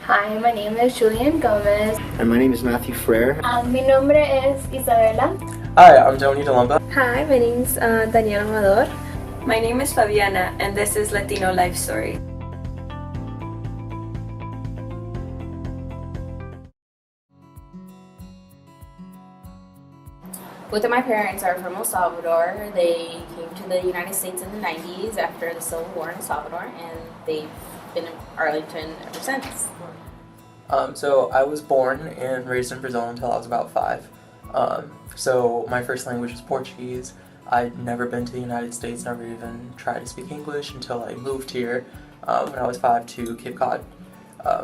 Hi, my name is Julian Gomez. And my name is Matthew Frere. Mi nombre es Isabela. Hi, I'm Tony DeLumba. Hi, my name's Daniela Amador. My name is Fabiana, and this is Latino Life Stories. Both of my parents are from El Salvador. They came to the United States in the 90s after the Civil War in El Salvador, and they've been in Arlington ever since. So I was born and raised in Brazil until I was about 5. So my first language was Portuguese. I'd never been to the United States, never even tried to speak English until I moved here when I was 5 to Cape Cod.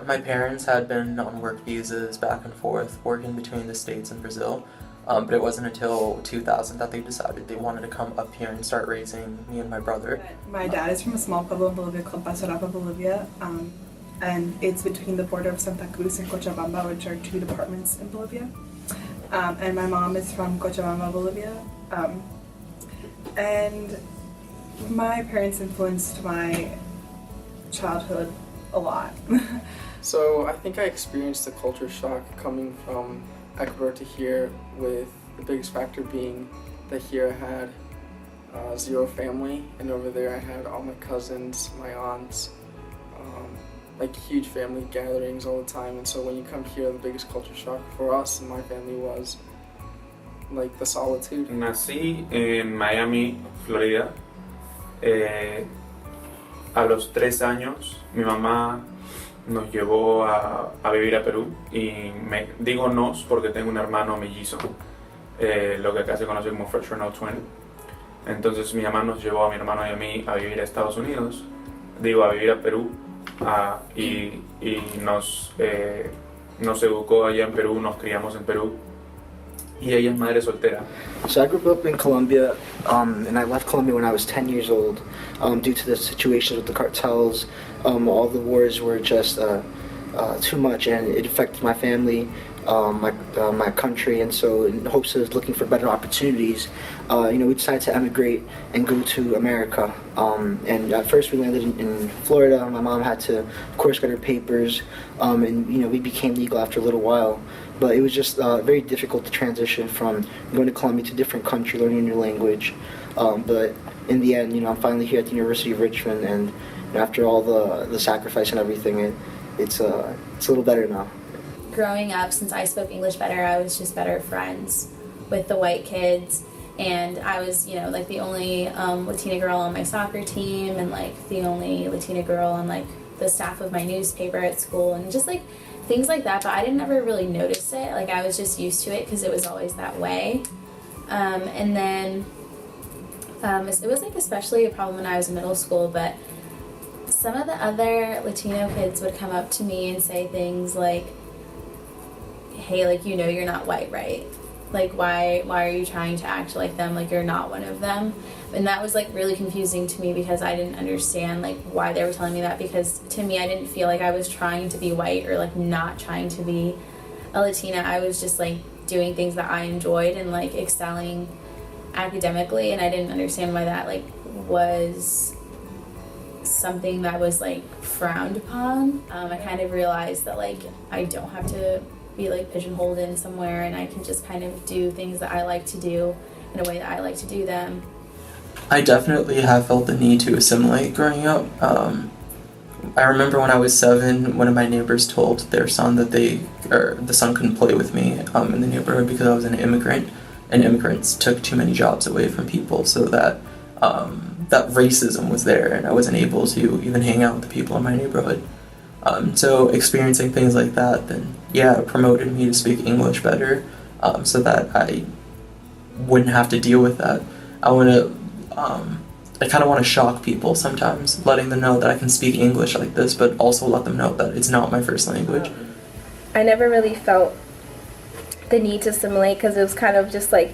My parents had been on work visas back and forth, working between the States and Brazil. But it wasn't until 2000 that they decided they wanted to come up here and start raising me and my brother. My dad is from a small pueblo in Bolivia called Pasorapa, Bolivia, and it's between the border of Santa Cruz and Cochabamba, which are 2 departments in Bolivia. And my mom is from Cochabamba, Bolivia. And my parents influenced my childhood a lot. So I think I experienced a culture shock coming from Ecuador to here, with the biggest factor being that here I had 0 family, and over there I had all my cousins, my aunts, like huge family gatherings all the time. And so when you come here, the biggest culture shock for us and my family was like the solitude. Nací en Miami, Florida. A los 3 años mi mamá nos llevó a vivir a Perú, y digo nos porque tengo un hermano mellizo, lo que acá se conoce como fraternal twin. Entonces mi mamá nos llevó a mi hermano y a mí a vivir a Estados Unidos, a vivir a Perú, y nos educó allá en Perú, nos criamos en Perú, y ella es madre soltera. So I grew up in Colombia, and I left Colombia when I was 10 years old due to the situation with the cartels. All the wars were just too much, and it affected my family, my country, and so in hopes of looking for better opportunities, we decided to emigrate and go to America. And at first we landed in Florida. My mom had to, of course, get her papers, and we became legal after a little while. But it was just very difficult to transition from going to Colombia to a different country, learning a new language. But in the end, I'm finally here at the University of Richmond, and after all the sacrifice and everything, it's a little better now. Growing up, since I spoke English better, I was just better friends with the white kids. And I was, like the only Latina girl on my soccer team, and like the only Latina girl on like the staff of my newspaper at school, and just like things like that. But I didn't ever really notice it. Like I was just used to it because it was always that way. And then it was like especially a problem when I was in middle school, but some of the other Latino kids would come up to me and say things like, hey, like, you're not white, right? Like, why are you trying to act like them? Like, you're not one of them. And that was, like, really confusing to me because I didn't understand, like, why they were telling me that, because to me, I didn't feel like I was trying to be white or, like, not trying to be a Latina. I was just, like, doing things that I enjoyed and, like, excelling academically, and I didn't understand why that, like, was something that was, like, frowned upon. I kind of realized that, like, I don't have to be like pigeonholed in somewhere, and I can just kind of do things that I like to do in a way that I like to do them. I definitely have felt the need to assimilate growing up. I remember when I was 7, one of my neighbors told their son that the son couldn't play with me in the neighborhood because I was an immigrant, and immigrants took too many jobs away from people, so that that racism was there, and I wasn't able to even hang out with the people in my neighborhood. So experiencing things like that, then it promoted me to speak English better, so that I wouldn't have to deal with that. I kind of want to shock people sometimes, letting them know that I can speak English like this, but also let them know that it's not my first language. I never really felt the need to assimilate because it was kind of just like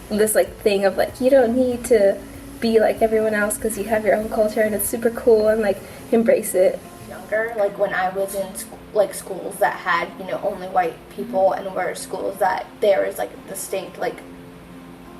this like thing of like, you don't need to be like everyone else because you have your own culture and it's super cool, and like embrace it. Like when I was in like schools that had only white people, and were schools that there was like a distinct like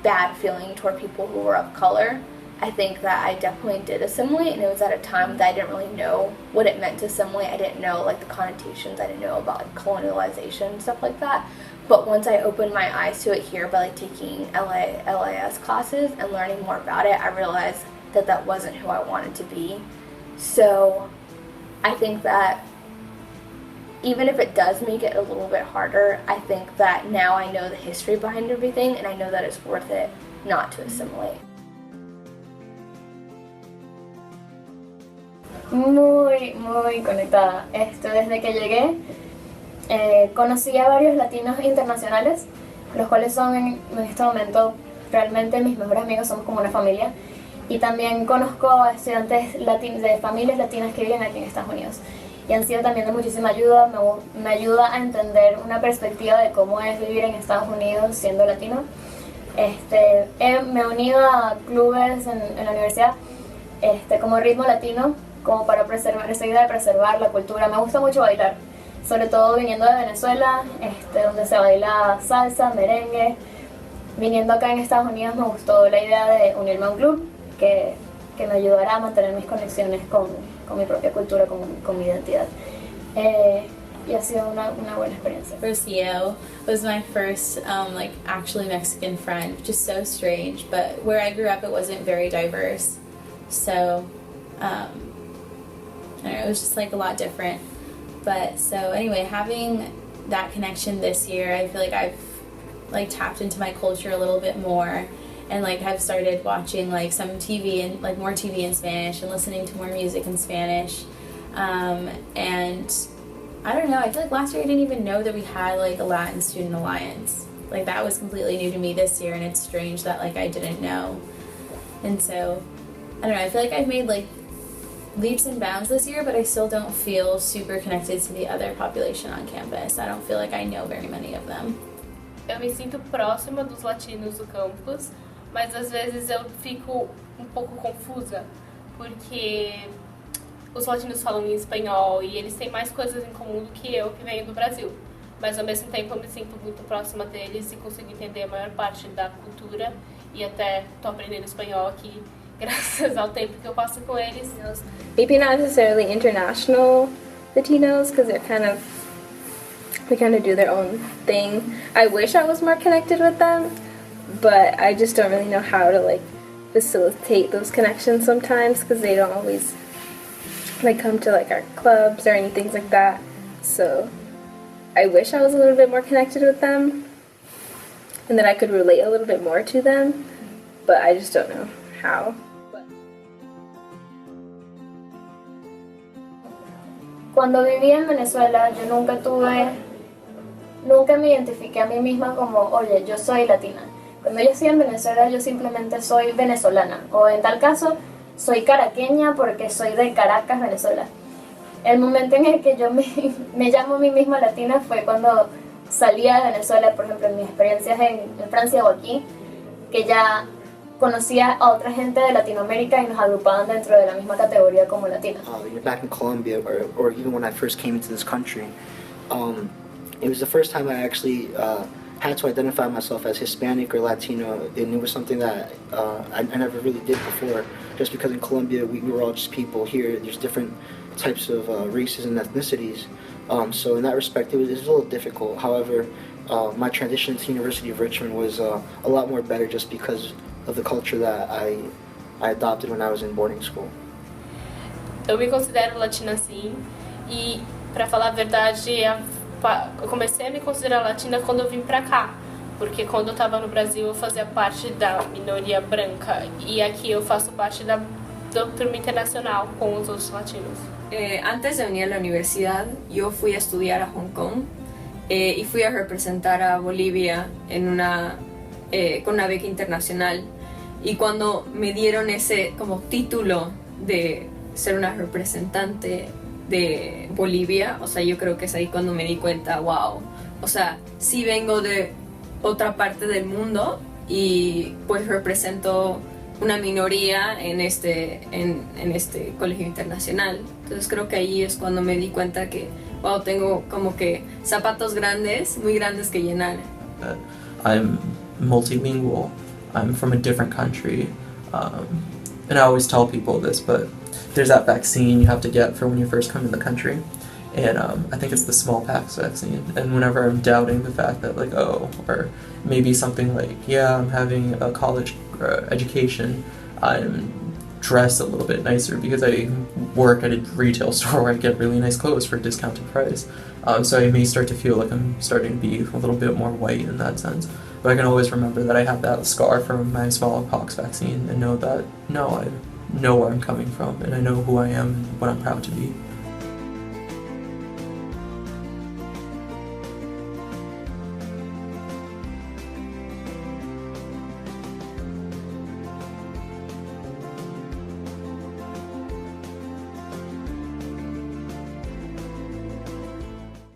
bad feeling toward people who were of color, I think that I definitely did assimilate, and it was at a time that I didn't really know what it meant to assimilate. I didn't know like the connotations. I didn't know about like colonialization and stuff like that. But once I opened my eyes to it here by like taking LIS classes and learning more about it, I realized that that wasn't who I wanted to be. So I think that even if it does make it a little bit harder, I think that now I know the history behind everything, and I know that it's worth it not to assimilate. Muy conectada. Desde que llegué, conocí a varios latinos internacionales, los cuales son en este momento realmente mis mejores amigos, somos como una familia. Y también conozco a estudiantes de familias latinas que viven aquí en Estados Unidos. Y han sido también de muchísima ayuda, me ayuda a entender una perspectiva de cómo es vivir en Estados Unidos siendo latino. Me he unido a clubes en la universidad como ritmo latino, como para preservar esa idea de preservar la cultura. Me gusta mucho bailar, sobre todo viniendo de Venezuela, donde se baila salsa, merengue. Viniendo acá en Estados Unidos me gustó la idea de unirme a un club que me ayudará a mantener mis conexiones con mi propia cultura, con mi identidad. Y ha sido una buena experiencia. Rocio was my first like actually Mexican friend, which is so strange, but where I grew up it wasn't very diverse, so I don't know, it was just like a lot different. But so anyway, having that connection this year, I feel like I've like tapped into my culture a little bit more, and like I've started watching like some TV and like more TV in Spanish and listening to more music in Spanish. And I don't know, I feel like last year I didn't even know that we had like a Latin Student Alliance. Like that was completely new to me this year, and it's strange that like I didn't know. And so I don't know, I feel like I've made like leaps and bounds this year, but I still don't feel super connected to the other population on campus. I don't feel like I know very many of them. Eu me sinto próxima dos latinos do campus, mas às vezes eu fico um pouco confusa, porque os latinos falam em espanhol e eles têm mais coisas em comum do que eu, que venho do Brasil. Mas ao mesmo tempo eu me sinto muito próxima deles e consigo entender a maior parte da cultura, e até tô aprendendo espanhol aqui graças ao tempo que eu passo com eles. Maybe not necessarily international Latinos, because they kind of do their own thing. I wish I was more connected with them, but I just don't really know how to like facilitate those connections sometimes, because they don't always like come to like our clubs or anything like that. So I wish I was a little bit more connected with them and that I could relate a little bit more to them, but I just don't know how. Cuando viví en Venezuela, yo nunca me identifiqué a mí misma como, oye, yo soy latina. Cuando yo estoy en Venezuela, yo simplemente soy venezolana, o en tal caso, soy caraqueña porque soy de Caracas, Venezuela. El momento en el que yo me llamo a mí misma latina fue cuando salía de Venezuela, por ejemplo, en mis experiencias en Francia o aquí, que ya conocía a otra gente de Latinoamérica y nos agrupaban dentro de la misma categoría como latinas. Back in Colombia, or even when I first came into this country, it was the first time I actually had to identify myself as Hispanic or Latino, and it was something that I never really did before, just because in Colombia we were all just people. Here there's different types of races and ethnicities, so in that respect it was a little difficult. However, my transition to University of Richmond was a lot more better just because of the culture that I adopted when I was in boarding school. Eu me considero latina sim, e pra falar a verdade, eu comecei a me considerar latina quando eu vim pra cá, porque quando eu tava no Brasil eu fazia parte da minoria branca, e aqui eu faço parte da turma internacional con os outros latinos. Antes de venir a la universidad, yo fui a estudiar a Hong Kong y fui a representar a Bolivia con una beca internacional. Y cuando me dieron ese como título de ser una representante de Bolivia, o sea, yo creo que es ahí cuando me di cuenta, wow, o sea, sí vengo de otra parte del mundo y pues represento una minoría en este colegio internacional. Entonces creo que ahí es cuando me di cuenta que, wow, tengo como que zapatos grandes, muy grandes que llenar. I'm multilingual. I'm from a different country. and I always tell people this, but there's that vaccine you have to get for when you first come in the country. And I think it's the smallpox vaccine. And whenever I'm doubting the fact that, like, oh, or maybe something like, yeah, I'm having a college education, I'm dressed a little bit nicer because I work at a retail store where I get really nice clothes for a discounted price. So I may start to feel like I'm starting to be a little bit more white in that sense. But I can always remember that I have that scar from my smallpox vaccine and know that, no, I know where I'm coming from and I know who I am and what I'm proud to be.